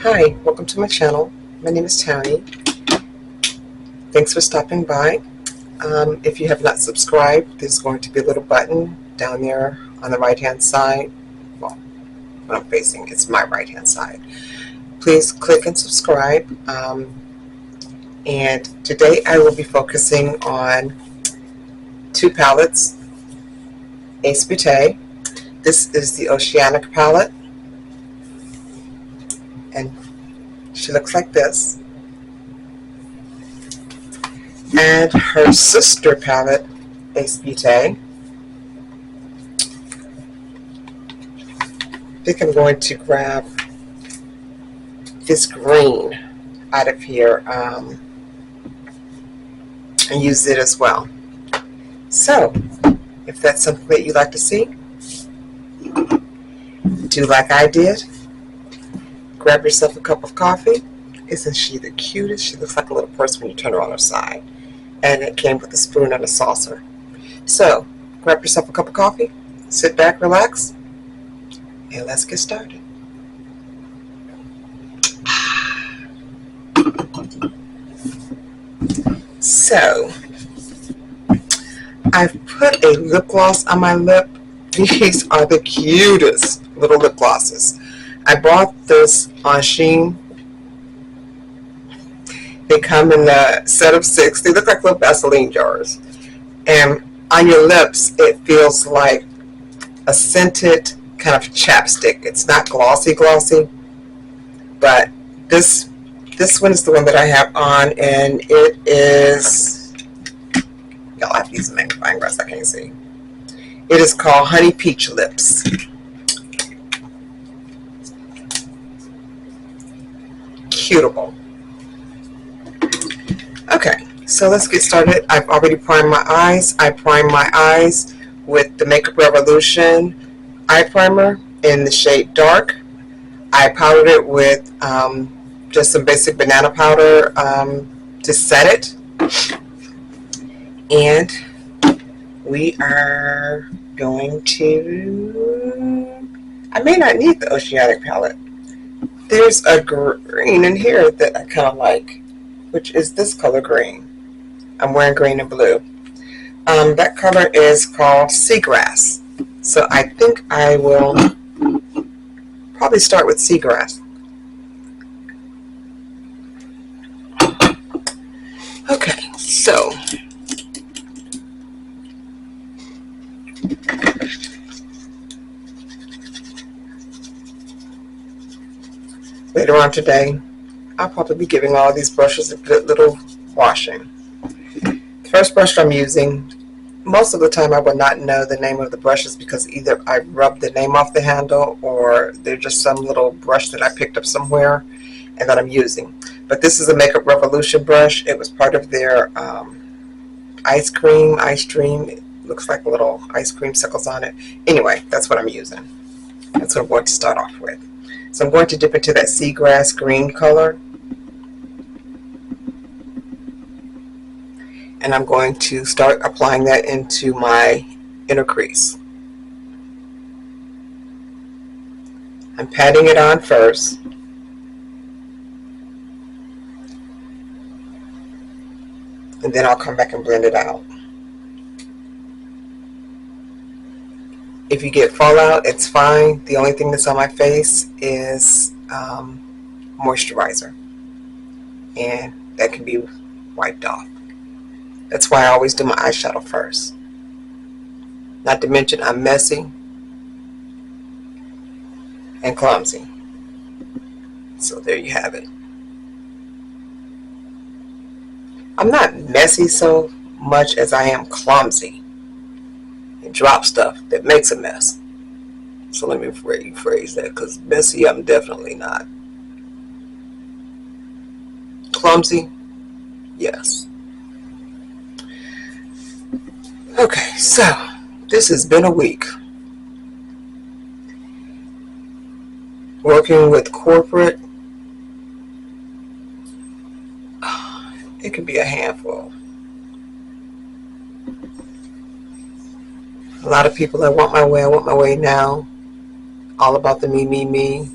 Hi, welcome to my channel. My name is Tony. Thanks for stopping by. If you have not subscribed, there's going to be a little button down there on the right hand side. Well, what I'm facing, it's my right hand side. Please click and subscribe. And today I will be focusing on two palettes. Beaute. This is the Oceanic palette, and she looks like this. And her sister palette, Beaute. I think I'm going to grab this green out of here and use it as well. So, if that's something that you'd like to see, do like I did. Grab yourself a cup of coffee. Isn't she the cutest? She looks like a little person when you turn her on her side. And it came with a spoon and a saucer. So, grab yourself a cup of coffee, sit back, relax, and let's get started. So, I've put a lip gloss on my lip. These are the cutest little lip glosses. I bought this on Shein. They come in a set of 6. They look like little Vaseline jars. And on your lips, it feels like a scented kind of chapstick. It's not glossy, but this one is the one that I have on, and it is, y'all have to use a magnifying glass, I can't see. It is called Honey Peach Lips. Cutable. Okay, so let's get started. I've already primed my eyes. I primed my eyes with the Makeup Revolution eye primer in the shade Dark. I powdered it with just some basic banana powder to set it. And we are going to, I may not need the Oceanic palette. There's a green in here that I kind of like, which is this color green. I'm wearing green and blue. That color is called Seagrass. So I think I will probably start with Seagrass. Okay, so later on today, I'll probably be giving all these brushes a good little washing. The first brush I'm using, most of the time I would not know the name of the brushes because either I rubbed the name off the handle or they're just some little brush that I picked up somewhere and that I'm using. But this is a Makeup Revolution brush. It was part of their ice cream. It looks like little ice cream sickles on it. Anyway, that's what I'm using. That's what I'm going to start off with. So I'm going to dip into that Seagrass green color. And I'm going to start applying that into my inner crease. I'm patting it on first. And then I'll come back and blend it out. If you get fallout, it's fine. The only thing that's on my face is moisturizer. And that can be wiped off. That's why I always do my eyeshadow first. Not to mention I'm messy and clumsy. So there you have it. I'm not messy so much as I am clumsy and drop stuff that makes a mess. So let me rephrase that, because messy I'm definitely not. Clumsy, yes. Okay, so this has been a week working with corporate. It can be a handful. A lot of people, I want my way now. All about the me.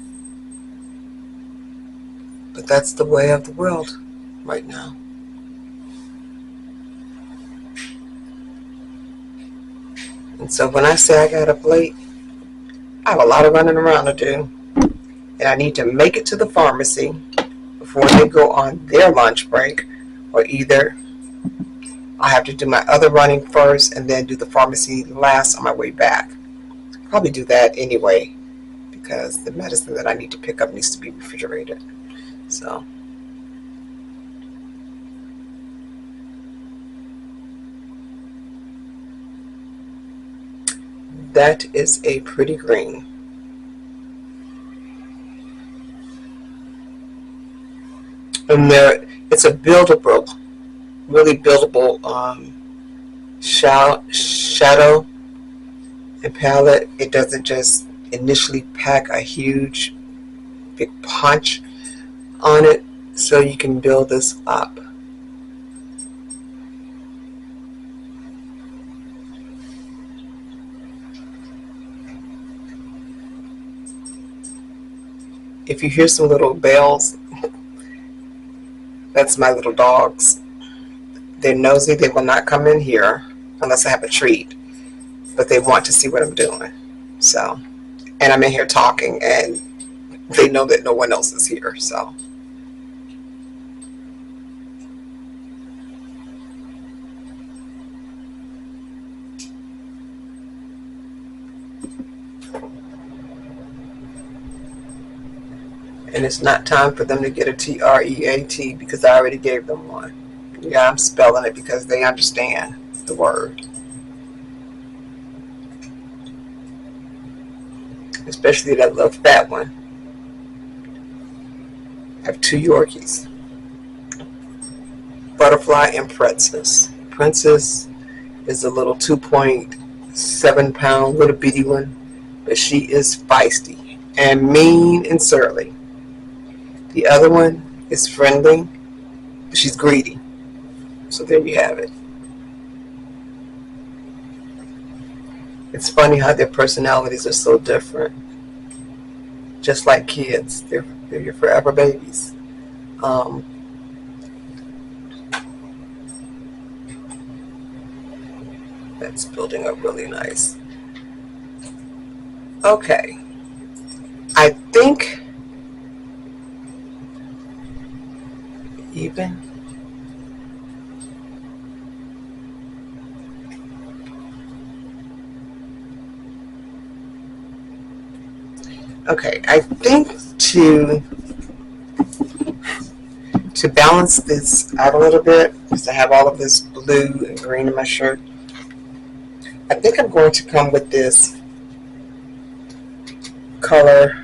But that's the way of the world right now. And so when I say I got up late, I have a lot of running around to do. And I need to make it to the pharmacy before they go on their lunch break, or either I have to do my other running first and then do the pharmacy last on my way back. Probably do that anyway, because the medicine that I need to pick up needs to be refrigerated. So that is a pretty green. And there, it's a buildable, really buildable shadow and palette. It doesn't just initially pack a huge big punch on it, so you can build this up. If you hear some little bells, that's my little dogs. They're nosy. They will not come in here unless I have a treat, but they want to see what I'm doing. So, and I'm in here talking, and they know that no one else is here. So, and it's not time for them to get a TREAT because I already gave them one. Yeah, I'm spelling it because they understand the word. Especially that little fat one. I have 2 Yorkies. Butterfly and Princess. Princess is a little 2.7 pound little bitty one, but she is feisty and mean and surly. The other one is friendly, but she's greedy. So there you have it. It's funny how their personalities are so different. Just like kids, they're your forever babies. That's building up really nice. Okay, I think even. Okay, I think to balance this out a little bit, because I have all of this blue and green in my shirt, I think I'm going to come with this color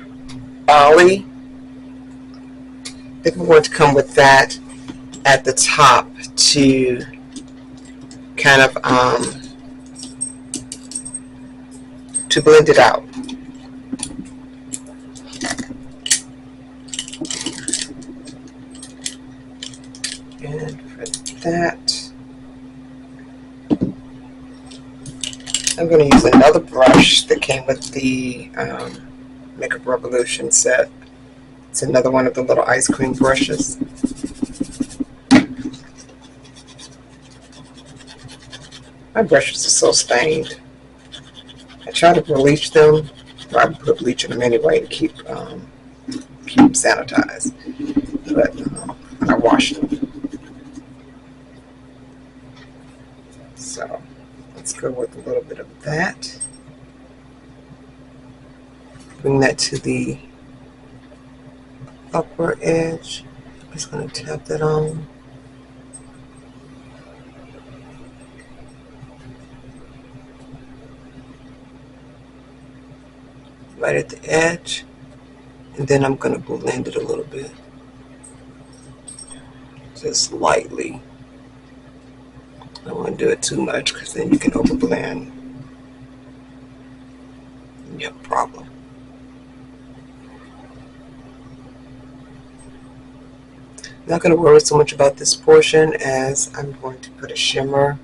Bali. I think I'm going to come with that at the top to kind of to blend it out. And for that, I'm going to use another brush that came with the Makeup Revolution set. It's another one of the little ice cream brushes. My brushes are so stained. I try to bleach them, or I put bleach in them anyway to keep them sanitized. But when I wash them. So let's go with a little bit of that. Bring that to the upper edge. I'm just going to tap that on. Right at the edge. And then I'm going to blend it a little bit. Just lightly. I don't want to do it too much because then you can overblend. And you have a problem. Not going to worry so much about this portion as I'm going to put a shimmer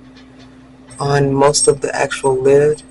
on most of the actual lid.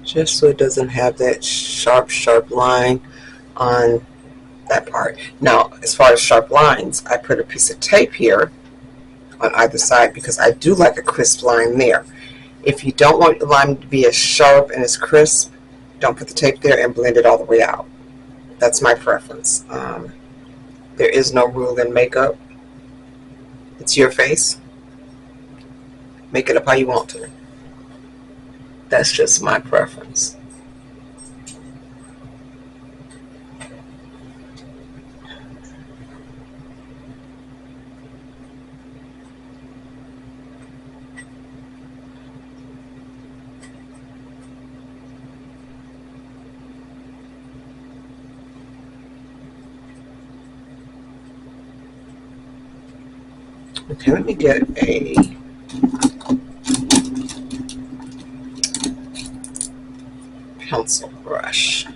just so it doesn't have that sharp line on that part. Now, as far as sharp lines, I put a piece of tape here on either side because I do like a crisp line there. If you don't want the line to be as sharp and as crisp, don't put the tape there and blend it all the way out. That's my preference. There is no rule in makeup. It's your face. Make it up how you want to. That's just my preference. Okay, let me get a pencil brush.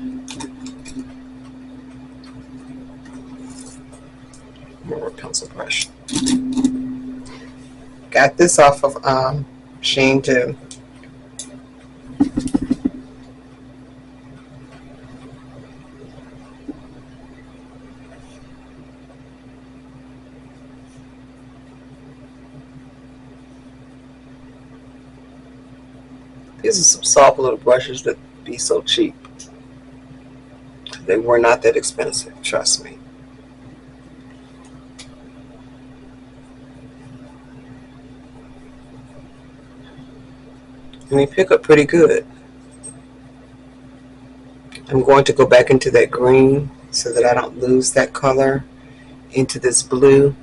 More pencil brush. Got this off of Shein too. These are some soft little brushes that be so cheap. They were not that expensive, trust me. And they pick up pretty good. I'm going to go back into that green so that I don't lose that color into this blue.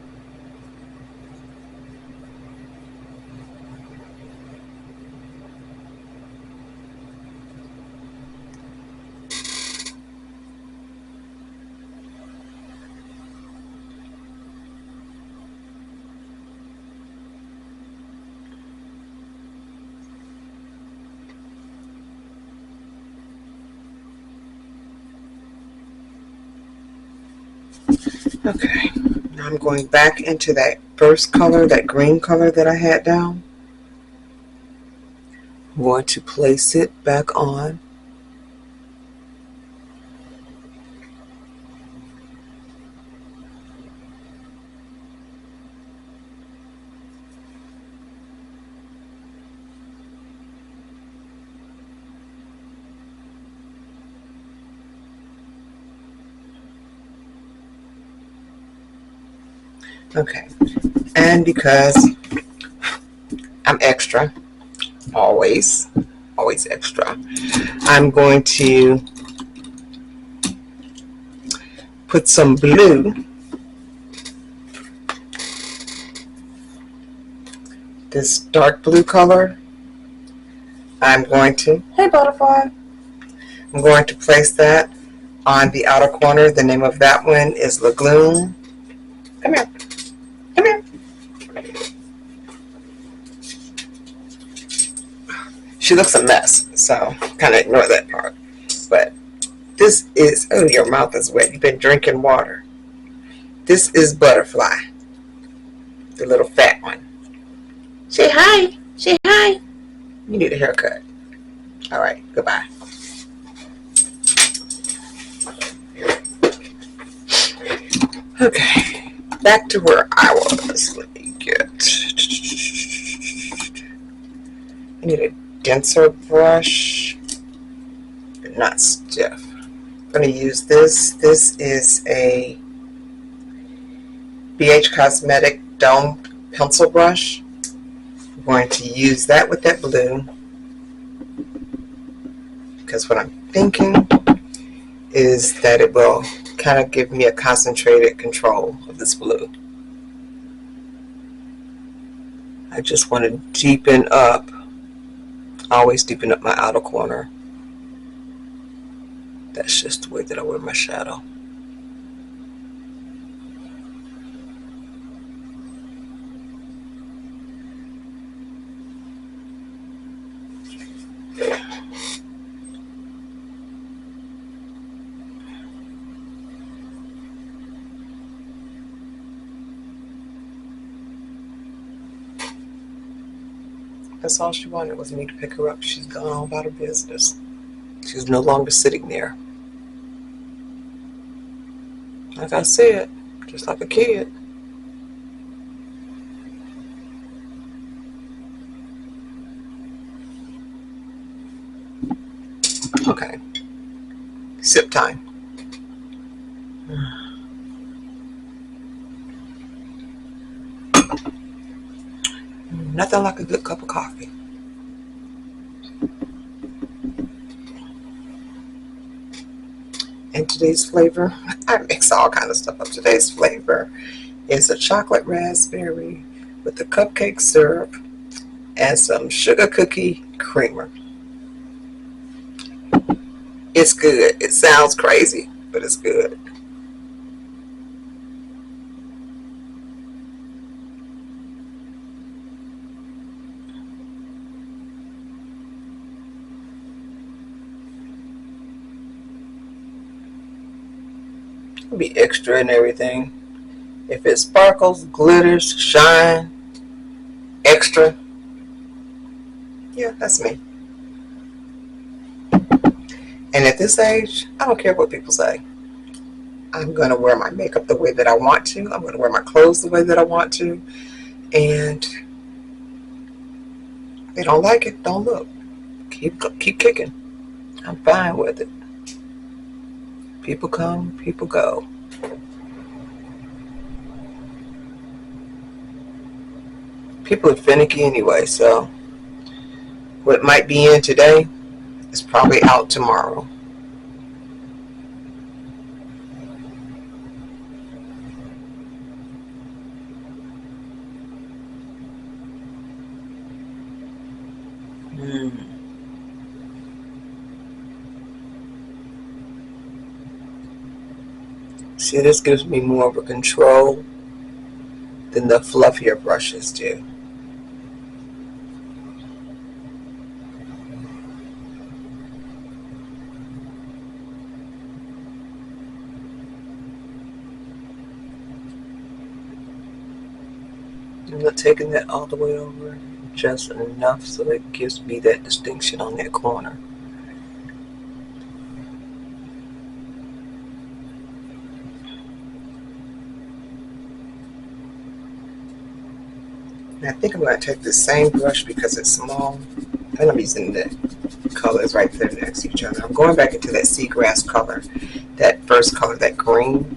Okay, now I'm going back into that first color, that green color that I had down. I'm going to place it back on. Okay, and because I'm extra, always extra, I'm going to put some blue, this dark blue color. I'm going to, hey butterfly, I'm going to place that on the outer corner. The name of that one is Lagoon. Come here. Come here. She looks a mess, so kind of ignore that part. But this is, oh, your mouth is wet. You've been drinking water. This is Butterfly, the little fat one. Say hi. Say hi. You need a haircut. All right, goodbye. Okay, back to where I was. Let me get, I need a denser brush, but not stiff. I'm going to use this. This is a BH Cosmetic Dome pencil brush. I'm going to use that with that blue, because what I'm thinking is that it will kind of give me a concentrated control of this blue. I just want to deepen up, always deepen up my outer corner. That's just the way that I wear my shadow. That's all she wanted, was me to pick her up. She's gone on about her business. She's no longer sitting there. Like I said, just like a kid. Okay, sip time. Nothing like a good cup of coffee. And today's flavor, I mix all kind of stuff up. Today's flavor is a chocolate raspberry with the cupcake syrup and some sugar cookie creamer. It's good. It sounds crazy, but it's good. It'll be extra and everything. If it sparkles, glitters, shine, extra, yeah, that's me. And at this age, I don't care what people say. I'm going to wear my makeup the way that I want to. I'm going to wear my clothes the way that I want to. And if they don't like it, don't look. Keep kicking. I'm fine with it. People come, people go. People are finicky anyway, so what might be in today is probably out tomorrow. See, this gives me more of a control than the fluffier brushes do. I'm not taking that all the way over, just enough so it gives me that distinction on that corner. And I think I'm going to take the same brush because it's small, and I'm using the colors right there next to each other. I'm going back into that seagrass color, that first color, that green.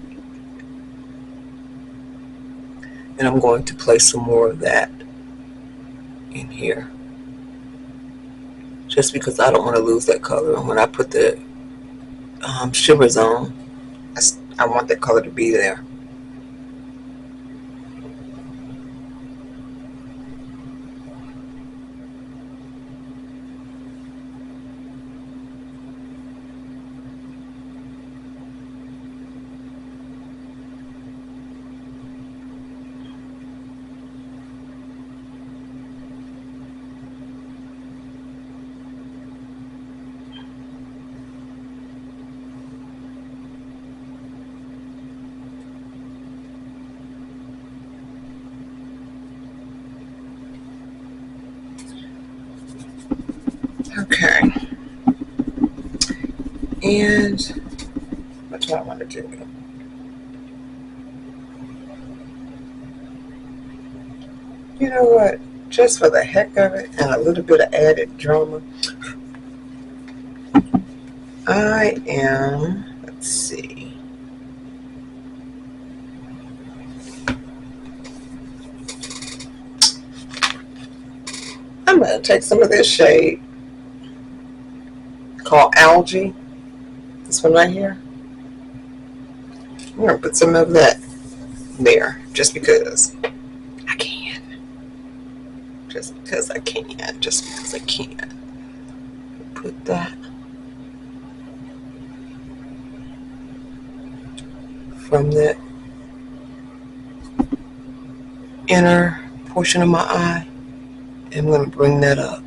And I'm going to place some more of that in here. Just because I don't want to lose that color. And when I put the shimmers on, I want that color to be there. Okay. And what do I want to do? You know what? Just for the heck of it and a little bit of added drama, I am, let's see. I'm going to take some of this shade called Algae. This one right here. I'm going to put some of that there just because I can. Just because I can. Just because I can. Put that from the inner portion of my eye. I'm going to bring that up.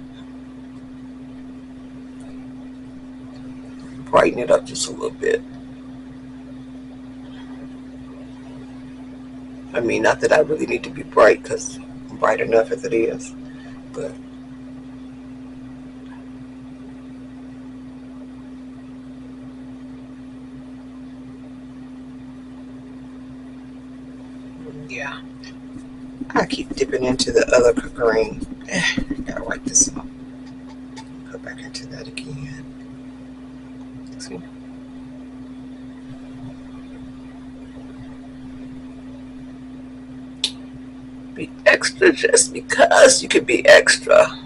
Brighten it up just a little bit. I mean, not that I really need to be bright because I'm bright enough as it is. But Yeah, I keep dipping into the other green. Gotta wipe this off. Go back into that again. See? Be extra just because you can be extra.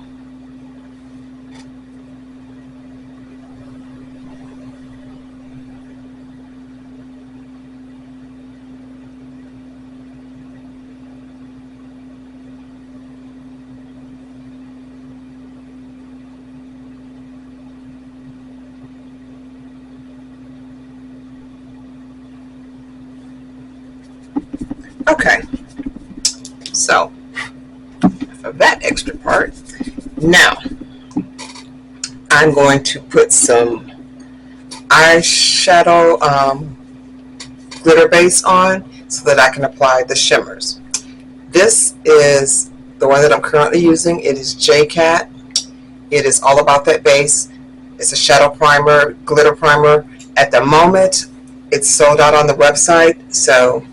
Okay, so for that extra part, now I'm going to put some eyeshadow glitter base on so that I can apply the shimmers. This is the one that I'm currently using. It is JCat. It is all about that base. It's a shadow primer, glitter primer. At the moment, it's sold out on the website, so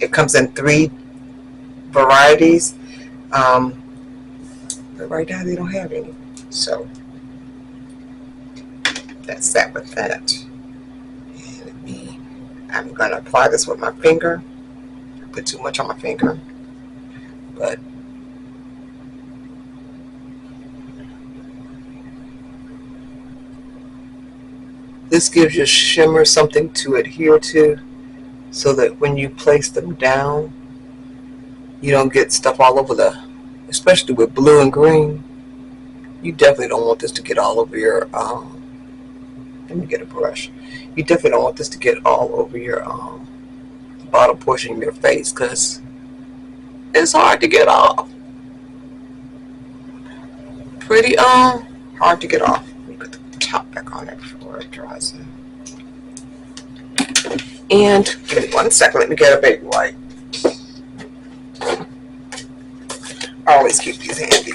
it comes in 3 varieties. But right now they don't have any. So that's that with that. And I'm going to apply this with my finger. I put too much on my finger, but this gives your shimmer something to adhere to so that when you place them down, you don't get stuff all over especially with blue and green. You definitely don't want this to get all over your, let me get a brush. You definitely don't want this to get all over your bottom portion of your face because it's hard to get off. Pretty hard to get off. Let me put the top back on it before it dries in. And give me 1 second, let me get a baby wipe. I always keep these handy.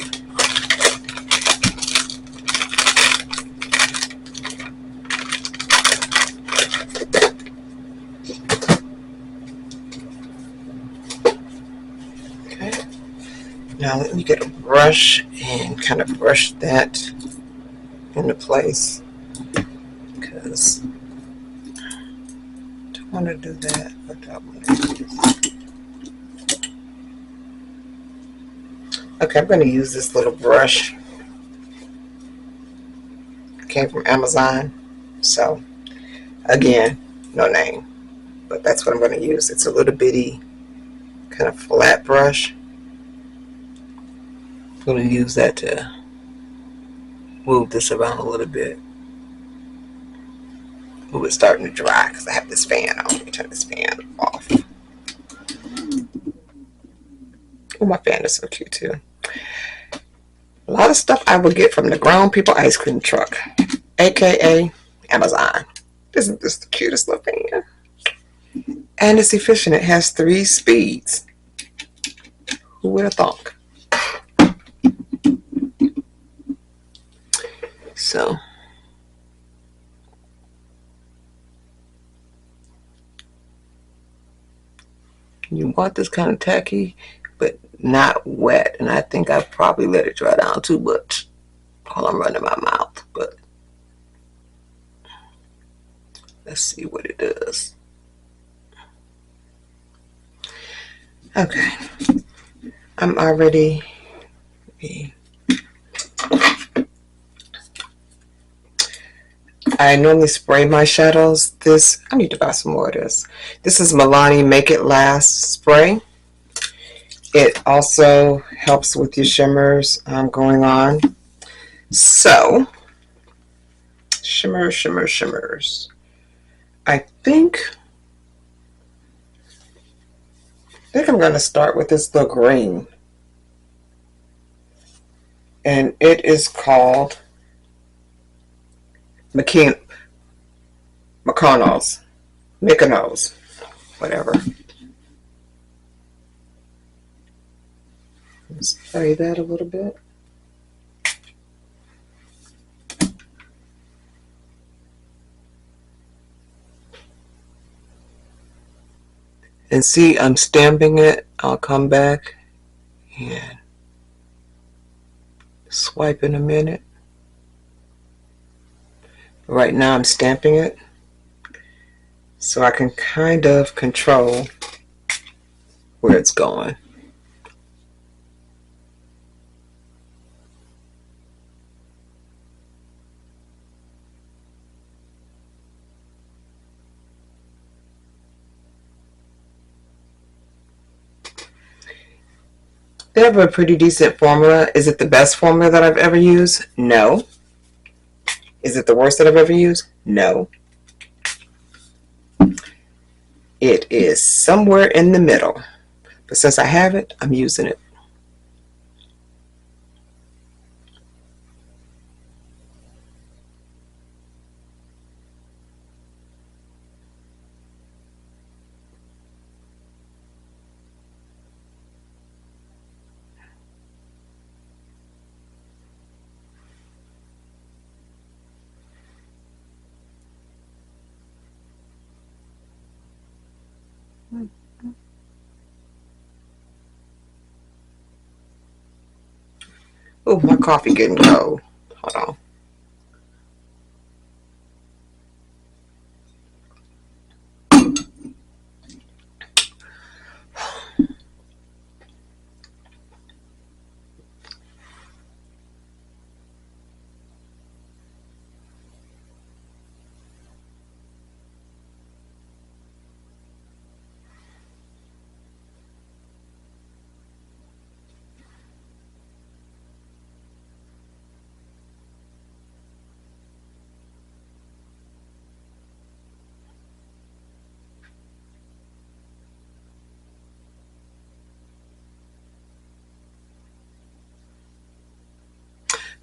Okay. Now let me get a brush and kind of brush that into place because I don't want to do that, but I want to do this. Okay, I'm going to use this little brush. It came from Amazon. So again, no name, but that's what I'm going to use. It's a little bitty kind of flat brush. I'm going to use that to move this around a little bit. Ooh, it's starting to dry because I have this fan on. Let me turn this fan off. Oh, my fan is so cute too. A lot of stuff I will get from the Grown People Ice Cream Truck, aka Amazon. Isn't this the cutest little fan? And it's efficient. It has 3 speeds. Who would have thought? So you want this kind of tacky, but not wet. And I think I probably let it dry down too much while I'm running my mouth. But let's see what it does. Okay. I'm already. I normally spray my shadows. I need to buy some more of this. This is Milani Make It Last spray. It also helps with your shimmers going on. So, shimmers. I think I'm going to start with this little green. And it is called Mykonos, whatever. Spray that a little bit. And see, I'm stamping it. I'll come back and swipe in a minute. Right now I'm stamping it so I can kind of control where it's going. They have a pretty decent formula. Is it the best formula that I've ever used? No. Is it the worst that I've ever used? No. It is somewhere in the middle. But since I have it, I'm using it. Oh, my coffee getting cold. Hold on.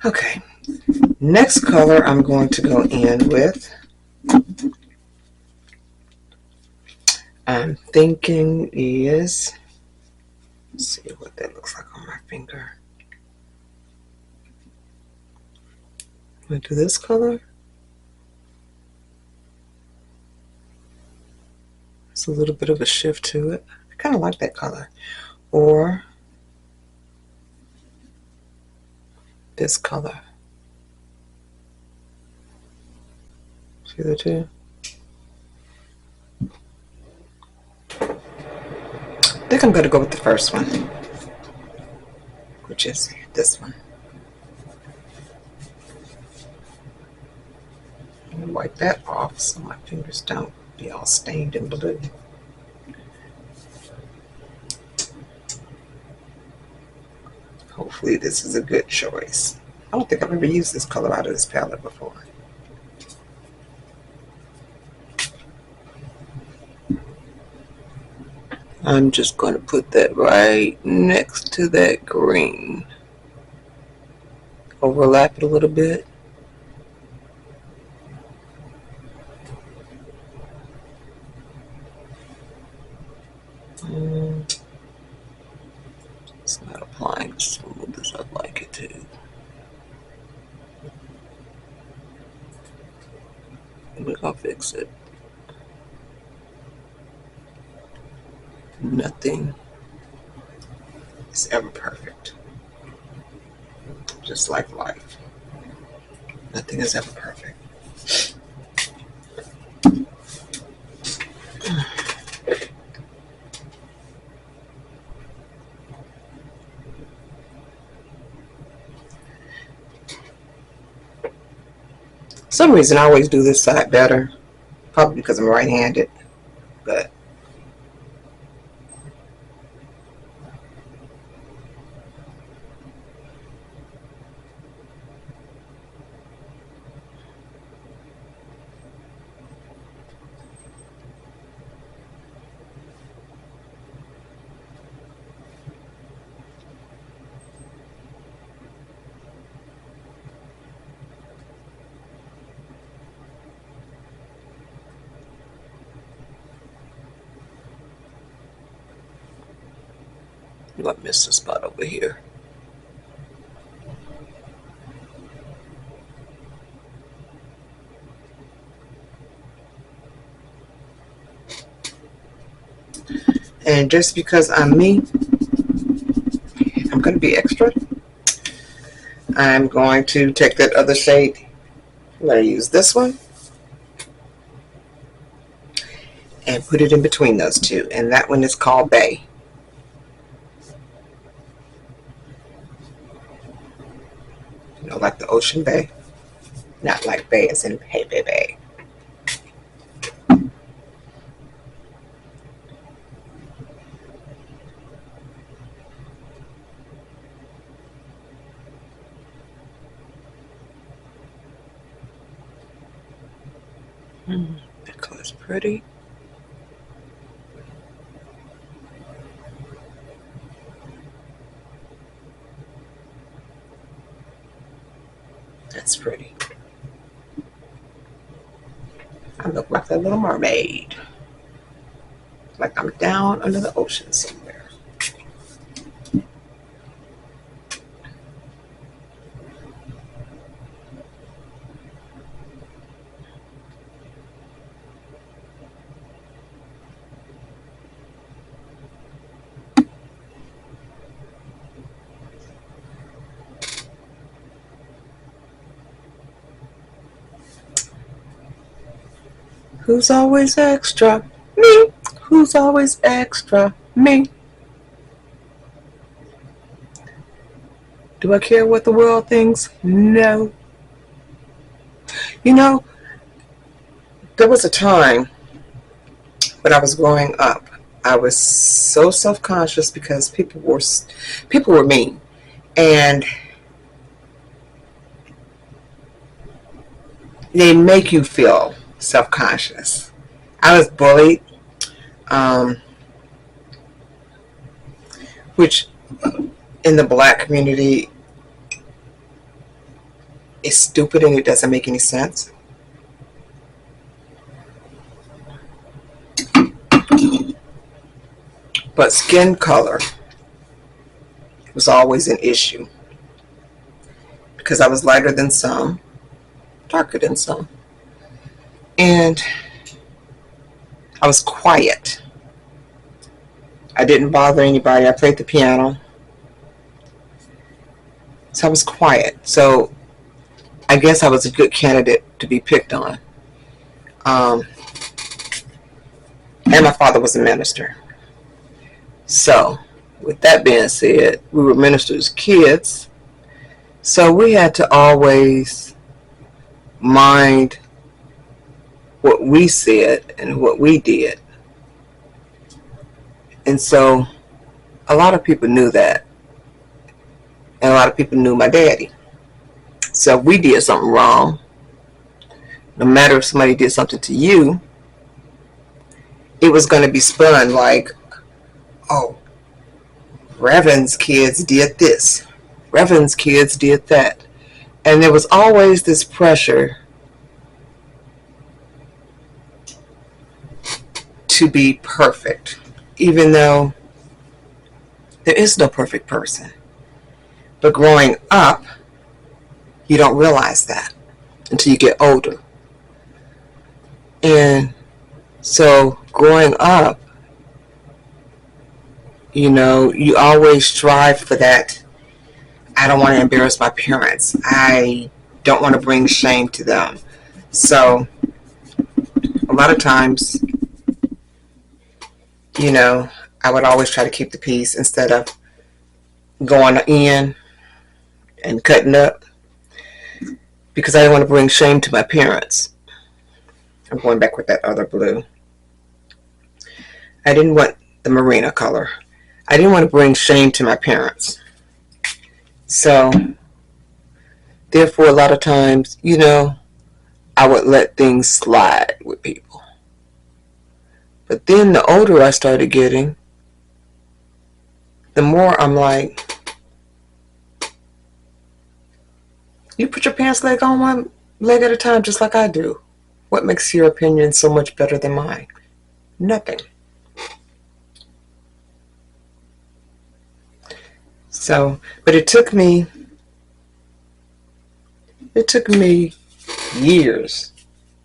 Okay. Next color I'm going to go in with, I'm thinking is, let's see what that looks like on my finger. I'm going to do this color. It's a little bit of a shift to it. I kind of like that color. Or this color. See the two? I think I'm going to go with the first one, which is this one. I'm going to wipe that off so my fingers don't be all stained in blue. Hopefully this is a good choice. I don't think I've ever used this color out of this palette before. I'm just going to put that right next to that green. Overlap it a little bit. It's not applying as smooth as I'd like it to. We're going to fix it. Nothing is ever perfect. Just like life. Nothing is ever perfect. For some reason I always do this side better. Probably because I'm right-handed. But I missed a spot over here. And just because I'm me, I'm going to be extra. I'm going to take that other shade. I'm going to use this one and put it in between those two. And that one is called Bay. You know, like the ocean bay. Not like bay as in hey, baby. That color's pretty. That's pretty. I look like a little mermaid. Like I'm down under the ocean somewhere. Who's always extra? Me. Who's always extra? Me. Do I care what the world thinks? No. You know, there was a time when I was growing up, I was so self-conscious because people were mean, and they make you feel self-conscious. I was bullied, which in the black community is stupid and it doesn't make any sense. But skin color was always an issue because I was lighter than some, darker than some. And I was quiet. I didn't bother anybody. I played the piano. So I was quiet. So I guess I was a good candidate to be picked on. And my father was a minister. So with that being said, we were ministers' kids. So we had to always mind what we said and what we did. And so a lot of people knew that. And a lot of people knew my daddy. So if we did something wrong, no matter if somebody did something to you, it was going to be spun like, oh, Reverend's kids did this. Reverend's kids did that. And there was always this pressure to be perfect, even though there is no perfect person. But growing up, you don't realize that until you get older. And so growing up, you know, you always strive for that. I don't want to embarrass my parents. I don't want to bring shame to them. So a lot of times, you know, I would always try to keep the peace instead of going in and cutting up because I didn't want to bring shame to my parents. I'm going back with that other blue. I didn't want the marina color. I didn't want to bring shame to my parents. So, therefore, a lot of times, you know, I would let things slide with people. But then the older I started getting, the more I'm like, you put your pants leg on one leg at a time just like I do. What makes your opinion so much better than mine? Nothing. So, but it took me years,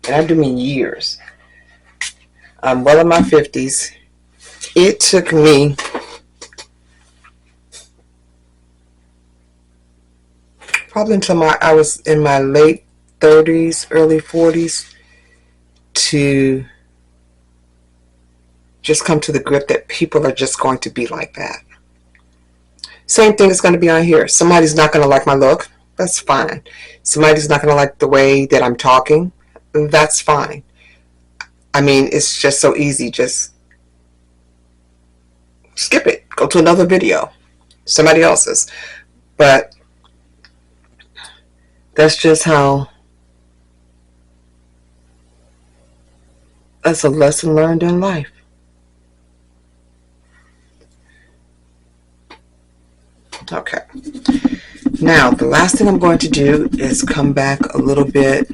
and I do mean years. I'm well in my 50s, It took me probably until I was in my late 30s, early 40s to just come to the grip that people are just going to be like that. Same thing is going to be on here. Somebody's not going to like my look. That's fine. Somebody's not going to like the way that I'm talking. That's fine. I mean, it's just so easy. Just skip it. Go to another video. Somebody else's. But that's just how, that's a lesson learned in life. Okay. Now, the last thing I'm going to do is come back a little bit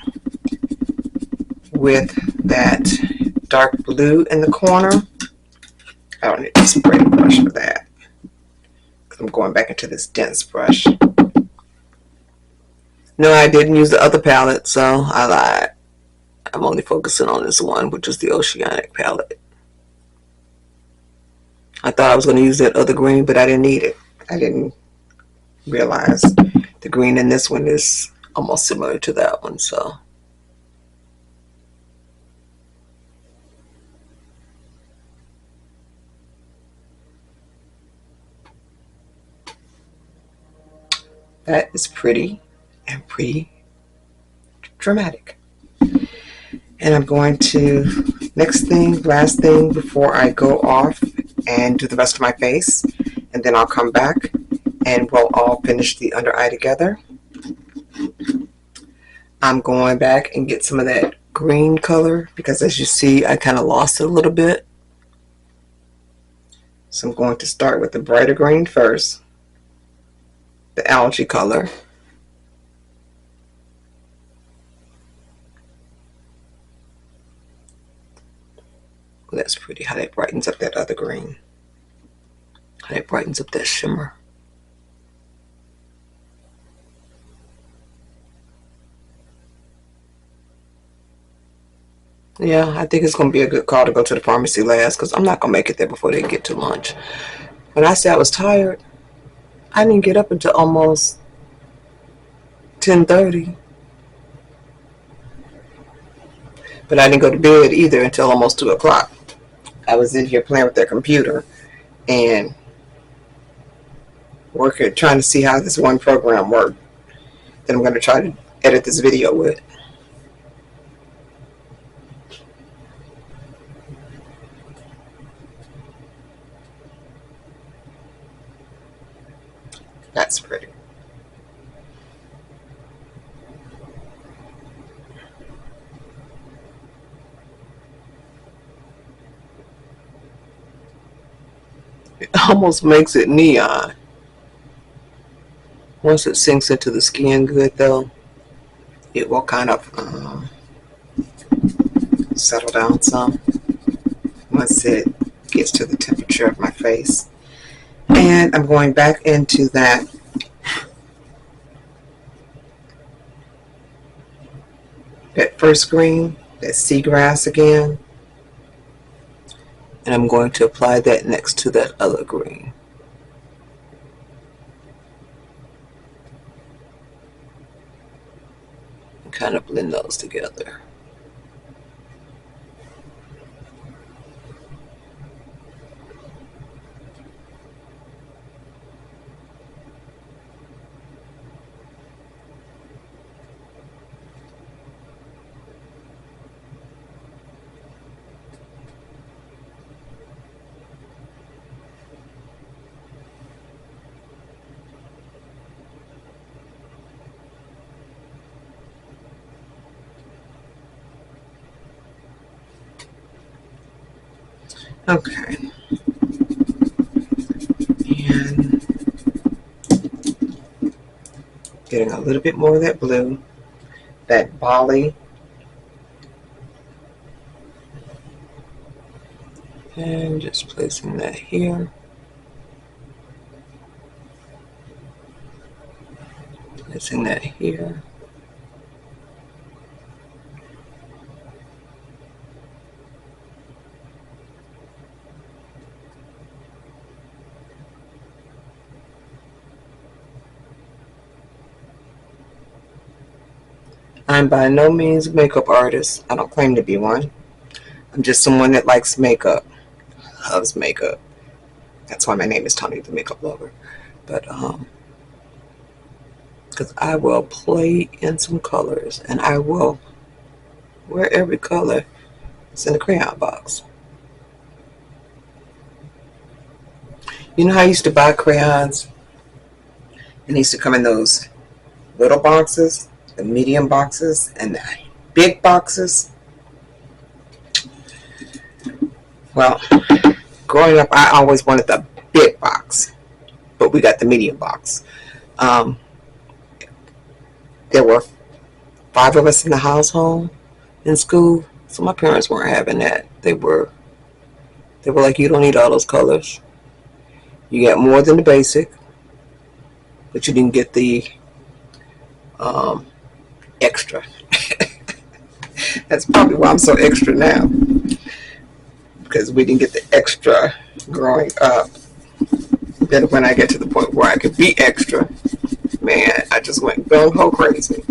with that dark blue in the corner. I don't need a spray brush for that, because I'm going back into this dense brush. No, I didn't use the other palette, so I lied. I'm only focusing on this one, which is the Oceanic palette. I thought I was going to use that other green, but I didn't need it. I didn't realize the green in this one is almost similar to that one, so. That is pretty and pretty dramatic. And I'm going to, last thing before I go off and do the rest of my face, and then I'll come back and we'll all finish the under eye together. I'm going back and get some of that green color, because as you see, I kind of lost it a little bit. So I'm going to start with the brighter green first, the algae color. That's pretty, how that brightens up that other green. How that brightens up that shimmer. Yeah, I think it's going to be a good call to go to the pharmacy last, because I'm not going to make it there before they get to lunch. When I said I was tired, I didn't get up until almost 10:30. But I didn't go to bed either until almost 2 o'clock. I was in here playing with their computer and working, trying to see how this one program worked that I'm going to try to edit this video with. That's pretty. It almost makes it neon. Once it sinks into the skin good though, it will kind of settle down some once it gets to the temperature of my face. And I'm going back into that first green, that seagrass again. And I'm going to apply that next to that other green. And kind of blend those together. Okay. And getting a little bit more of that blue, that Bali. And just placing that here. Placing that here. I'm by no means a makeup artist. I don't claim to be one. I'm just someone that likes makeup, loves makeup. That's why my name is Tony the Makeup Lover. But because I will play in some colors, and I will wear every color that's in the crayon box. You know how I used to buy crayons, and they used to come in those little boxes, the medium boxes, and the big boxes? Well, growing up, I always wanted the big box, but we got the medium box. There were 5 of us in the household in school, so my parents weren't having that. They were like, you don't need all those colors. You got more than the basic, but you didn't get the extra. That's probably why I'm so extra now, because we didn't get the extra growing up. Then when I get to the point where I could be extra, man, I just went gung-ho crazy.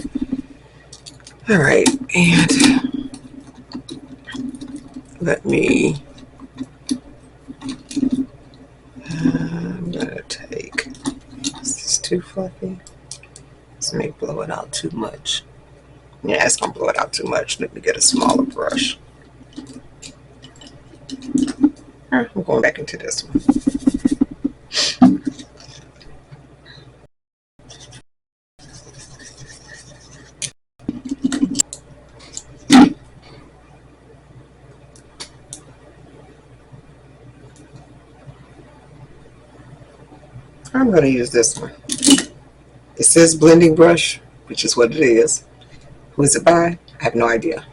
All right, and let me, I'm gonna take, this is too fluffy. This may blow it out too much. Yeah, it's gonna blow it out too much. Let me get a smaller brush. I'm going back into this one. I'm going to use this one. It says blending brush, which is what it is. Who is it by? I have no idea.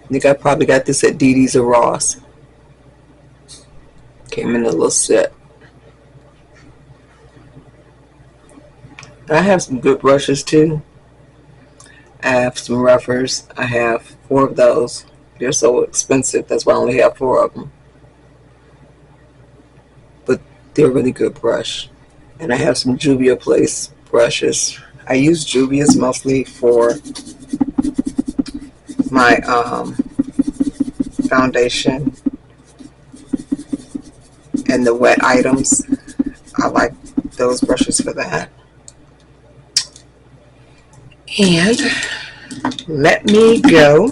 I think I probably got this at Dee Dee's or Ross. Came in a little set. I have some good brushes too. I have some roughers. I have 4 of those. They're so expensive. That's why I only have 4 of them. But they're a really good brush. And I have some Juvia Place brushes. I use Juvia's mostly for my foundation and the wet items. I like those brushes for that. And let me go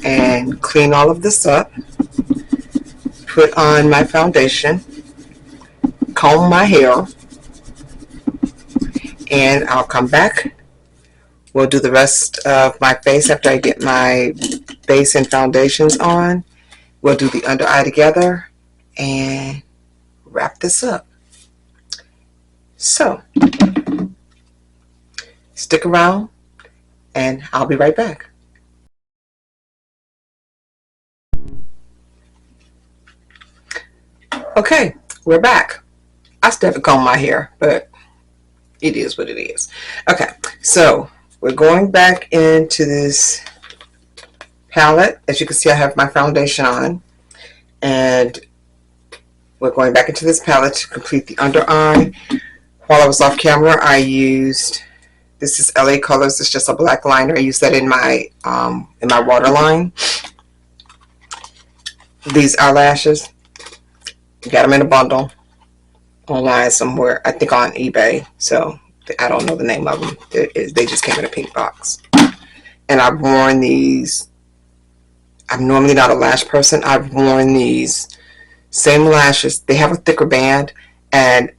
and clean all of this up, put on my foundation, comb my hair, and I'll come back. We'll do the rest of my face after I get my base and foundations on. We'll do the under eye together and wrap this up. So, stick around and I'll be right back. Okay, we're back. I still haven't combed my hair, but it is what it is. Okay, so we're going back into this palette. As you can see, I have my foundation on, and we're going back into this palette to complete the under eye. While I was off camera, I used, this is LA Colors. It's just a black liner. I used that in my waterline. These eyelashes, got them in a bundle online somewhere, I think on eBay. So I don't know the name of them. They just came in a pink box. And I've worn these. I'm normally not a lash person. I've worn these same lashes. They have a thicker band, and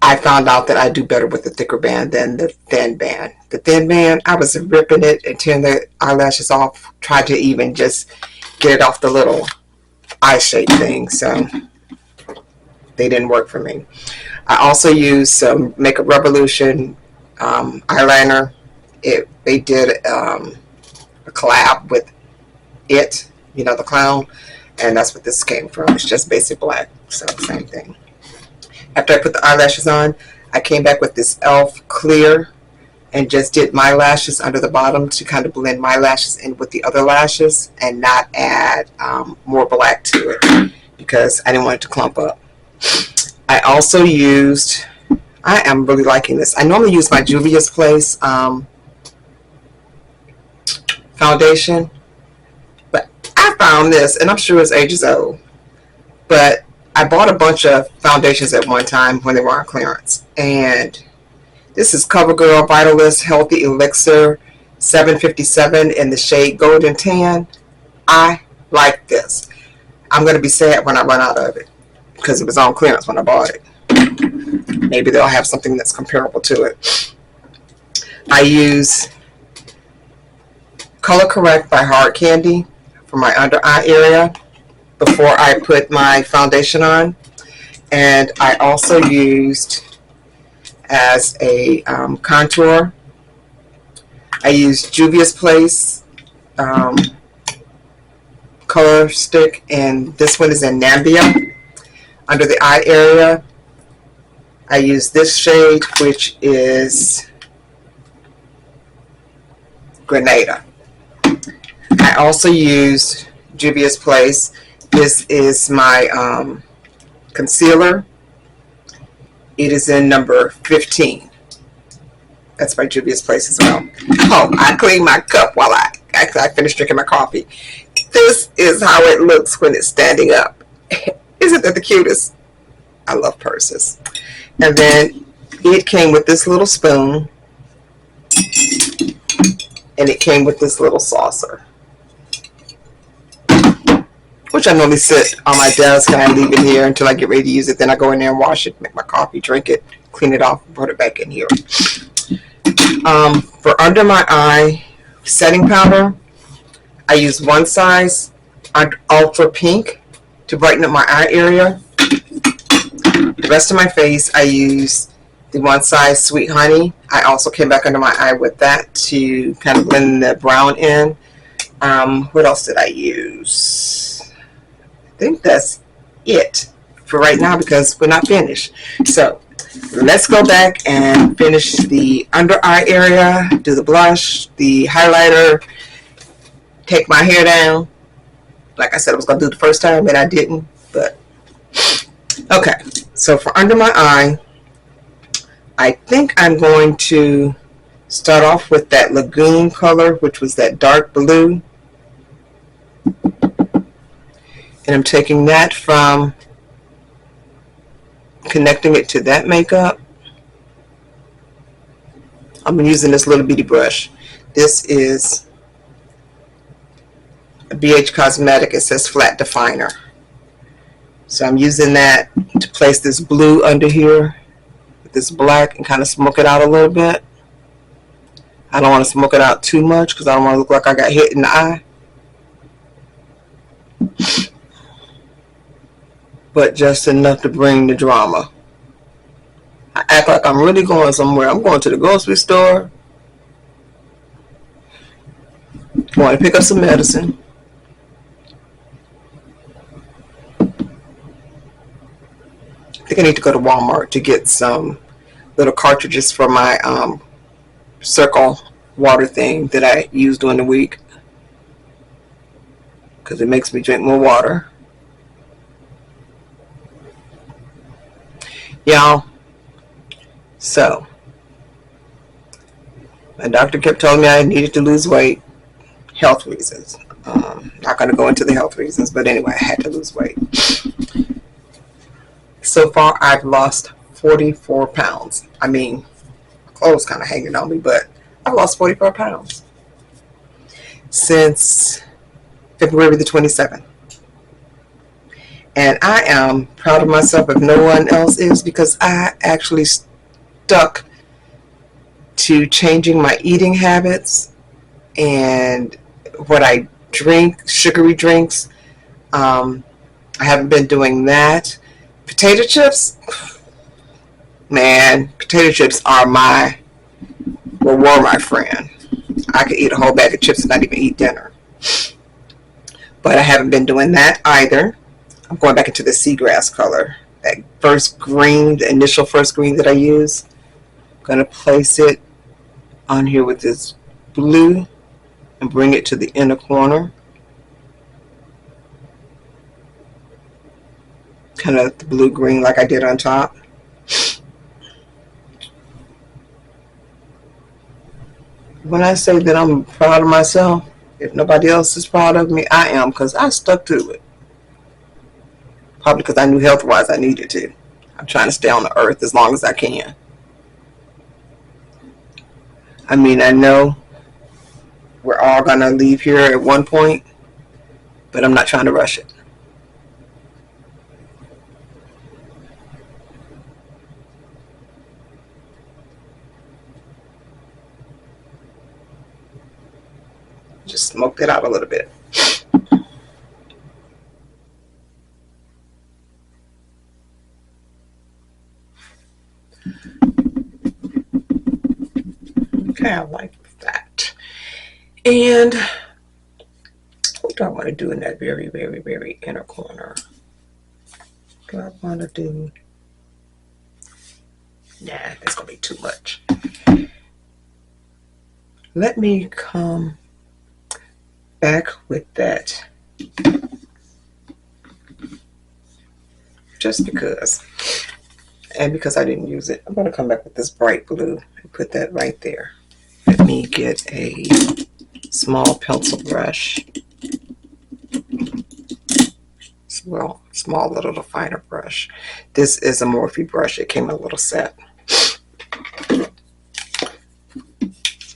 I found out that I do better with the thicker band than the thin band. The thin band, I was ripping it and tearing the eyelashes off, tried to even just get it off the little eye shape thing. So they didn't work for me. I also used some Makeup Revolution eyeliner. They did a collab with It, you know, the clown, and that's what this came from. It's just basic black, so same thing. After I put the eyelashes on, I came back with this e.l.f. clear and just did my lashes under the bottom to kind of blend my lashes in with the other lashes and not add more black to it because I didn't want it to clump up. I also used I am really liking this. I normally use my Juvia's Place foundation, but I found this, and I'm sure it's ages old, but I bought a bunch of foundations at one time when they were on clearance, and this is CoverGirl Vitalist Healthy Elixir 757 in the shade Golden Tan. I like this. I'm going to be sad when I run out of it because it was on clearance when I bought it. Maybe they'll have something that's comparable to it. I use Color Correct by Hard Candy for my under eye area before I put my foundation on. And I also used as a contour, I used Juvia's Place color stick, and this one is in Nambia. Under the eye area, I use this shade, which is Grenada. I also used Juvia's Place. This is my concealer. It is in number 15. That's by Juvia's Place as well. Oh, I cleaned my cup while I finished drinking my coffee. This is how it looks when it's standing up. Isn't that the cutest? I love purses. And then it came with this little spoon, and it came with this little saucer, which I normally sit on my desk and I leave it here until I get ready to use it. Then I go in there and wash it, make my coffee, drink it, clean it off, and put it back in here. For under my eye setting powder, I use one size Ultra Pink to brighten up my eye area. The rest of my face, I use the one size Sweet Honey. I also came back under my eye with that to kind of blend the brown in. What else did I use? I think that's it for right now because we're not finished. So let's go back and finish the under eye area, do the blush, the highlighter, take my hair down. Like I said, I was going to do the first time and I didn't, but okay. So for under my eye, I think I'm going to start off with that Lagoon color, which was that dark blue. And I'm taking that from connecting it to that makeup. I'm using this little bitty brush. This is a BH Cosmetic. It says Flat Definer. So I'm using that to place this blue under here with this black and kind of smoke it out a little bit. I don't want to smoke it out too much because I don't want to look like I got hit in the eye. But just enough to bring the drama. I act like I'm really going somewhere. I'm going to the grocery store. Going to pick up some medicine. I think I need to go to Walmart to get some little cartridges for my circle water thing that I use during the week because it makes me drink more water. Y'all, so my doctor kept telling me I needed to lose weight, health reasons. Not going to go into the health reasons, but anyway, I had to lose weight. So far, I've lost 44 pounds. I mean, clothes kind of hanging on me, but I've lost 44 pounds since February the 27th. And I am proud of myself if no one else is, because I actually stuck to changing my eating habits and what I drink, sugary drinks. I haven't been doing that. Potato chips, man, potato chips are were my friend. I could eat a whole bag of chips and not even eat dinner. But I haven't been doing that either. I'm going back into the seagrass color. That first green, the initial first green that I used. I'm going to place it on here with this blue and bring it to the inner corner. Kind of the blue-green like I did on top. When I say that I'm proud of myself, if nobody else is proud of me, I am, because I stuck to it. Probably because I knew health-wise I needed to. I'm trying to stay on the earth as long as I can. I mean, I know we're all going to leave here at one point, but I'm not trying to rush it. Just smoke it out a little bit. Okay, I like that. And what do I want to do in that very, very, very inner corner? Do I want to do... Nah, that's going to be too much. Let me come back with that. Just because. And because I didn't use it, I'm going to come back with this bright blue and put that right there. Let me get a small pencil brush. Well, small little finer brush. This is a Morphe brush. It came in a little set.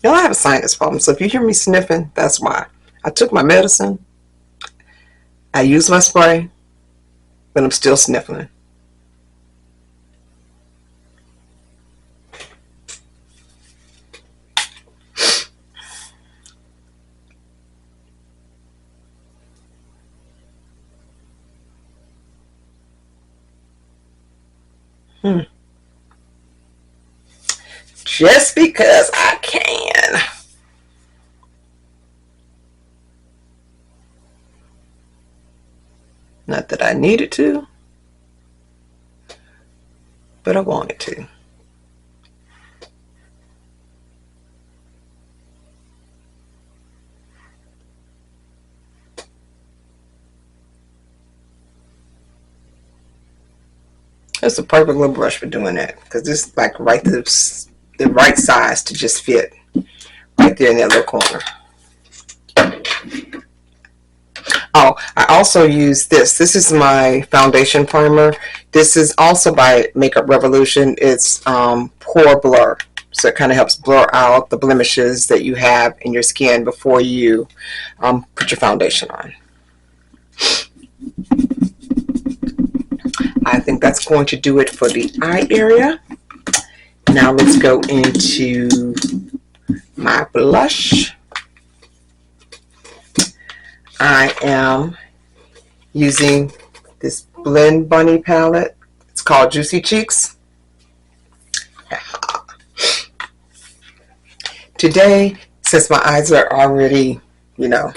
Now I have a sinus problem, so if you hear me sniffing, that's why. I took my medicine. I used my spray, but I'm still sniffling. Just because I can. Not that I needed to, but I wanted to. It's a perfect little brush for doing that, because it's like right the right size to just fit right there in that little corner. Oh, I also use this. This is my foundation primer. This is also by Makeup Revolution. It's Pore Blur. So it kind of helps blur out the blemishes that you have in your skin before you put your foundation on. I think that's going to do it for the eye area. Now let's go into my blush. I am using this Blend Bunny palette. It's called Juicy Cheeks. Today, since my eyes are already, you know,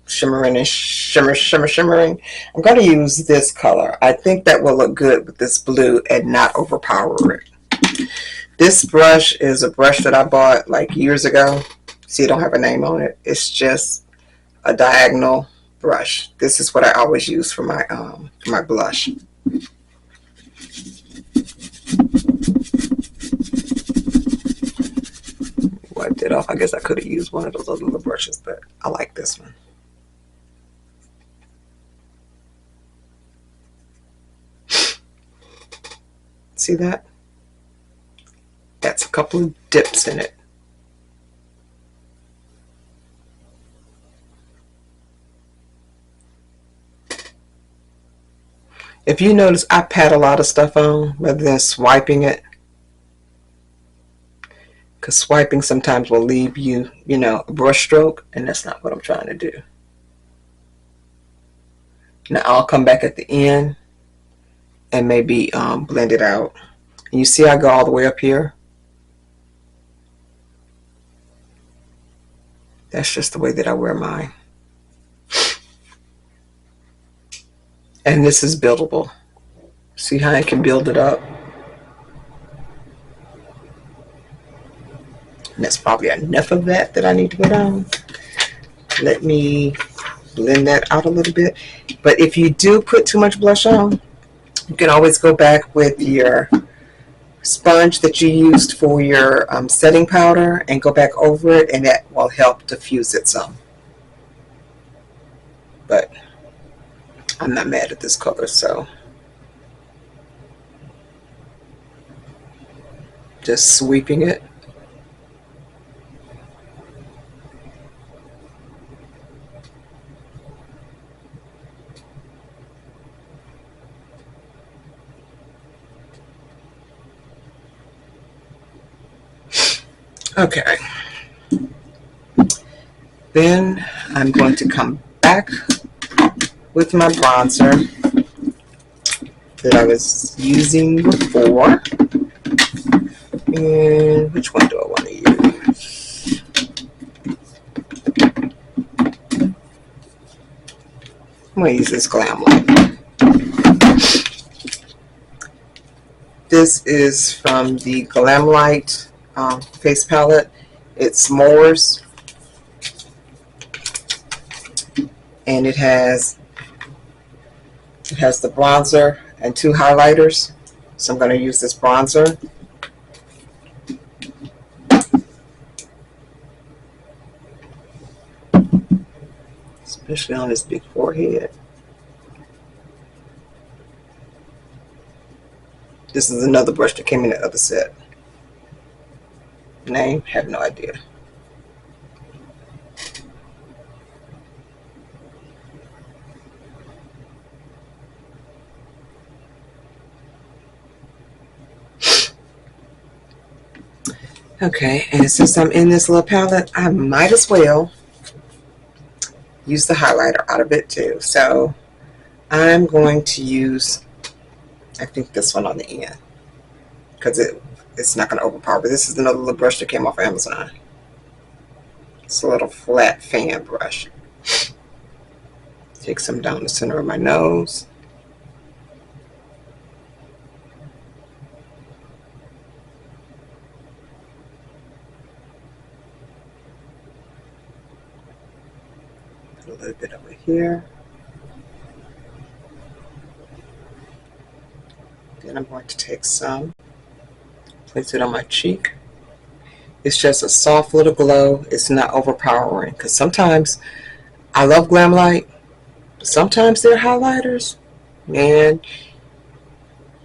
shimmering and shimmering, I'm going to use this color. I think that will look good with this blue and not overpower it. This brush is a brush that I bought like years ago. See, it don't have a name on it. It's just a diagonal brush. This is what I always use for my blush. Wiped it off. I guess I could have used one of those other little brushes, but I like this one. See that? That's a couple of dips in it. If you notice, I pat a lot of stuff on rather than swiping it. Because swiping sometimes will leave you, you know, a brush stroke, and that's not what I'm trying to do. Now I'll come back at the end and maybe blend it out. And you see I go all the way up here? That's just the way that I wear mine. And this is buildable. See how I can build it up? And that's probably enough of that I need to put on. Let me blend that out a little bit. But if you do put too much blush on, you can always go back with your sponge that you used for your setting powder and go back over it, and that will help diffuse it some. But I'm not mad at this color, so just sweeping it. Okay. Then I'm going to come back with my bronzer that I was using before. And which one do I want to use? I'm going to use this Glam Light. This is from the Glam Light face palette. It's S'mores. And it has the bronzer and 2 highlighters. So I'm going to use this bronzer. Especially on this big forehead. This is another brush that came in the other set. Name, have no idea. Okay, and since I'm in this little palette, I might as well use the highlighter out of it too. So I'm going to use, I think, this one on the end, because it's not going to overpower. But this is another little brush that came off of Amazon. It's a little flat fan brush. Take some down the center of my nose. Put a little bit over here. Then I'm going to take some, place it on my cheek. It's just a soft little glow. It's not overpowering, because sometimes I love Glam Light, but sometimes their highlighters, man,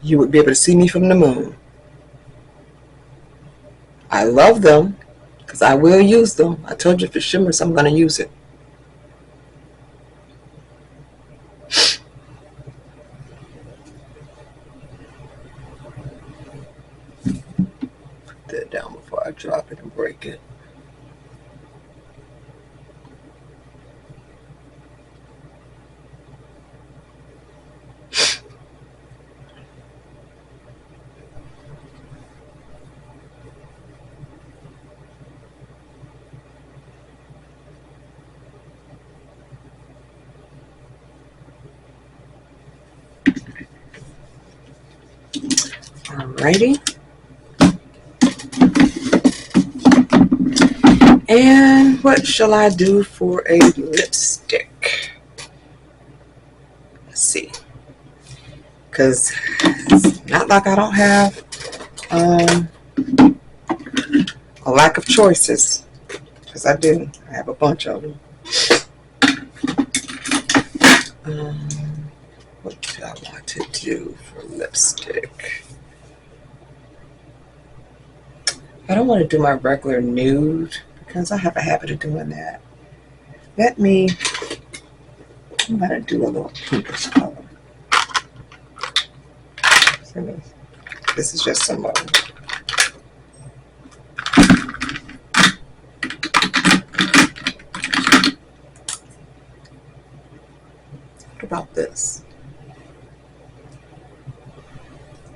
you would be able to see me from the moon. I love them because I will use them. I told you if it shimmers, I'm going to use it. Put that down before I drop it and break it. Alrighty. And what shall I do for a lipstick? Let's see. Because it's not like I don't have a lack of choices. Because I do. I have a bunch of them. What do I want to do for lipstick? I don't want to do my regular nude because I have a habit of doing that. I'm going to do a little pinkish color. This is just some What about this?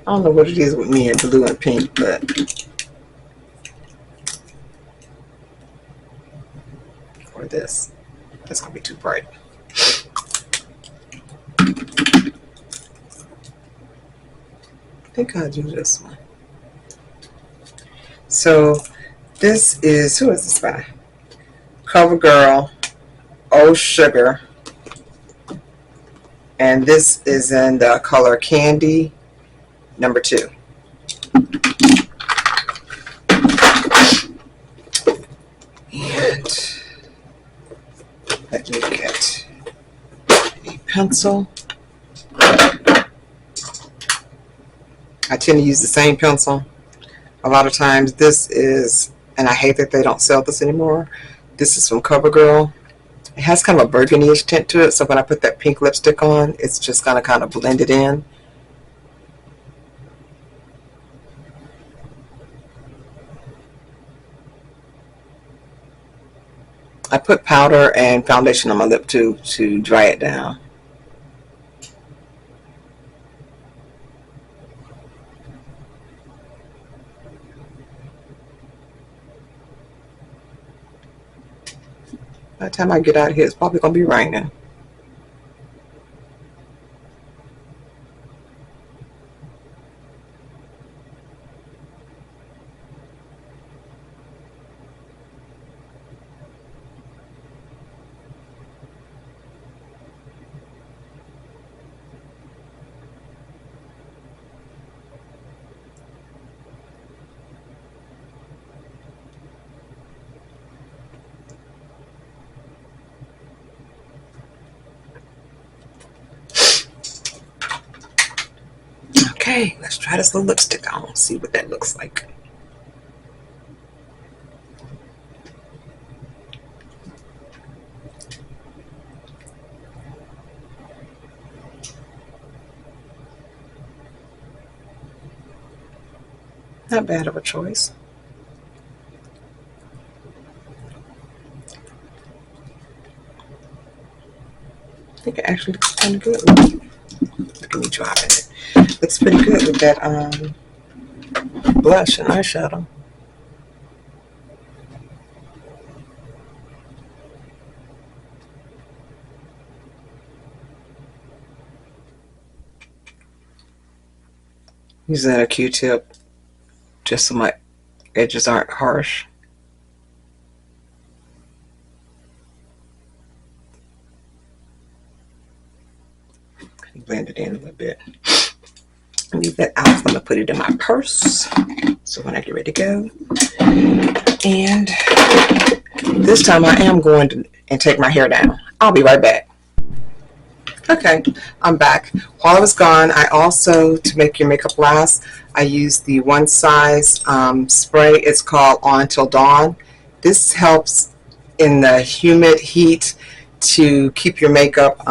I don't know what it is with me and blue and pink, but or this. That's gonna be too bright. I think I'll do this one. So this is, who is this by? CoverGirl, Oh Sugar. And this is in the color Candy number 2. pencil. I tend to use the same pencil a lot of times. This is, and I hate that they don't sell this anymore. This is from CoverGirl. It has kind of a burgundy-ish tint to it, so when I put that pink lipstick on, it's just going to kind of blend it in. I put powder and foundation on my lip too to dry it down. By the time I get out here, it's probably going to be raining. Okay, let's try this little lipstick on, see what that looks like. Not bad of a choice. I think it actually looks kind of good. Look at me dropping it. Looks pretty good with that blush and eyeshadow. Using a Q-tip just so my edges aren't harsh. Blend it in a little bit. Leave that out. I'm going to put it in my purse so when I get ready to go. And this time I am going to take my hair down. I'll be right back. Okay, I'm back. While I was gone, I also, to make your makeup last, I used the One Size spray. It's called On Till Dawn. This helps in the humid heat to keep your makeup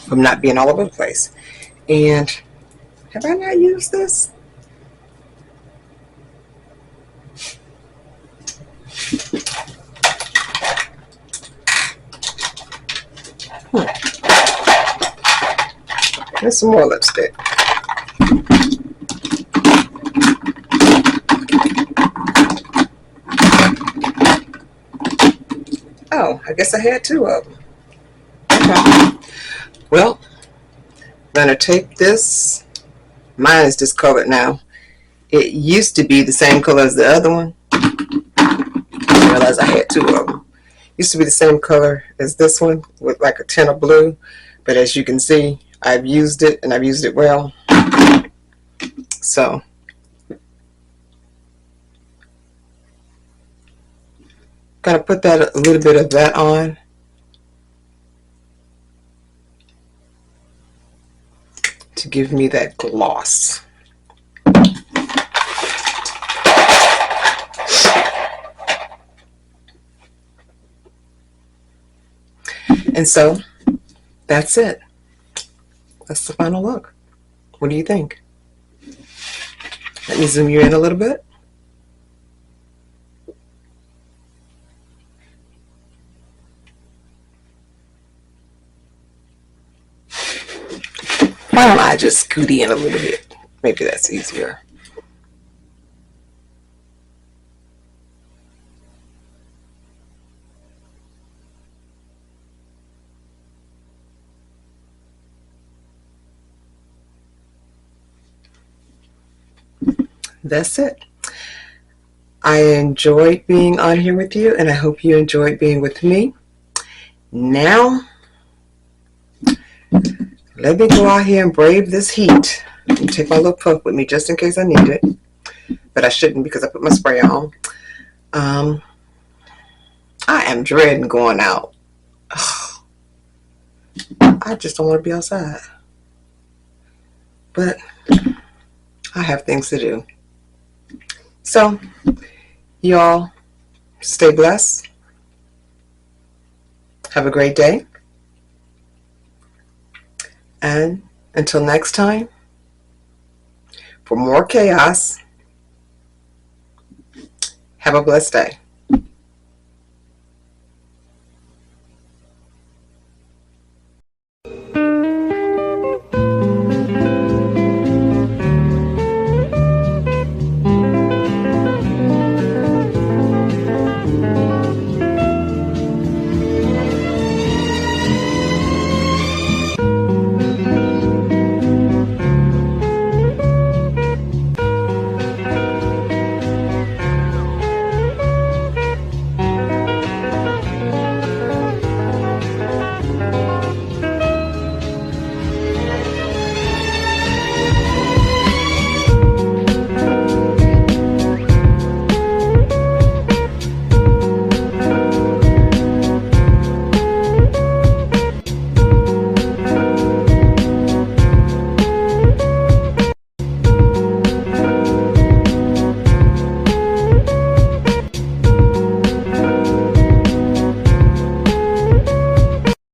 from not being all over the place. And have I not used this? There's some more lipstick. Oh, I guess I had two of them. Okay. Well, I'm going to take this. Mine is discolored now. It used to be the same color as the other one. I realized I had two of them. Used to be the same color as this one with like a tint of blue. But as you can see, I've used it and I've used it well. So gonna put that a little bit of that on. To give me that gloss. And so that's it. That's the final look. What do you think? Let me zoom you in a little bit. Why don't I just scoot in a little bit? Maybe that's easier. That's it. I enjoyed being on here with you, and I hope you enjoyed being with me. Now, let me go out here and brave this heat. And take my little puff with me just in case I need it. But I shouldn't because I put my spray on. I am dreading going out. Ugh. I just don't want to be outside. But I have things to do. So, y'all stay blessed. Have a great day. And until next time, for more chaos, have a blessed day.